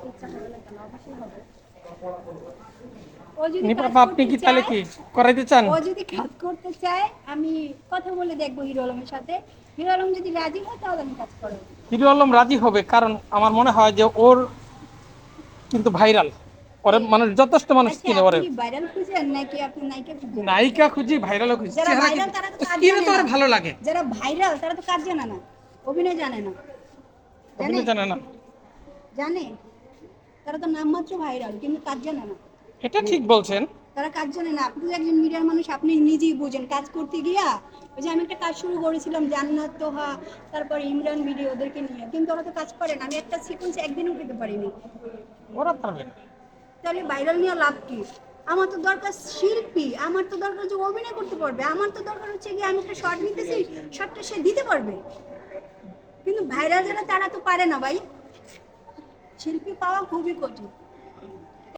ইচ্ছা হবে না কেন? অবশ্যই হবে। আপনি কি তাহলে কি করাইতে চান? ও যদি কাজ করতে চায়, আমি কথা বলে দেখবো হিরো আলমের সাথে। হিরো আলম যদি রাজি হয় তাহলে আমি কাজ করবো। হিরো আলম রাজি হবে, কারণ আমার মনে হয় যে ওর কিন্তু ভাইরাল, ওরে মানুষ যথেষ্ট মানুষ আচ্ছা, চিনে আপনি ওরে। কি ভাইরাল খুঁজেন নাকি আপনি নায়িকা খুঁজেন? নায়িকা খুঁজি, ভাইরালও খুঁজি, যারা চেহারা ভাইরাল কিন্তু তারা তো কাজ স্কিনও জানে তো ওর না। ভালো লাগে। যারা ভাইরাল তারা তো কাজ জানে না, অভিনয় জানে না। জানে? অভিনয় জানে না, জানে। তারা তো নামমাত্র ভাইরাল, কিন্তু কাজ জানে না। এটা ঠিক বলছেন। তারা কাজ জানে না। আপনি তো একজন মিডিয়ার মানুষ, আপনি নিজেই বুঝেন। কাজ করতে গিয়া ওই যে আমি একটা কাজ শুরু করেছিলাম জান্নাত তোহা, তারপর ইমরান ভিডিও, ওদেরকে নিয়ে, কিন্তু ওরা তো কাজ করে না। আমি একটা সিকোয়েন্স একদিন উঠাতে পারিনি। ওরা পারবে না। তাহলে ভাইরাল নিয়ে লাভ কি? আমার তো দরকার শিল্পী, আমার তো দরকার যে অভিনয় করতে পারবে, আমার তো দরকার হচ্ছে কি আমি একটা শর্ট নিতেছি, শর্টটা সে দিতে পারবে। কিন্তু ভাইরাল যারা তারা তো পারে না ভাই। শিল্পী পাওয়া খুবই কঠিন।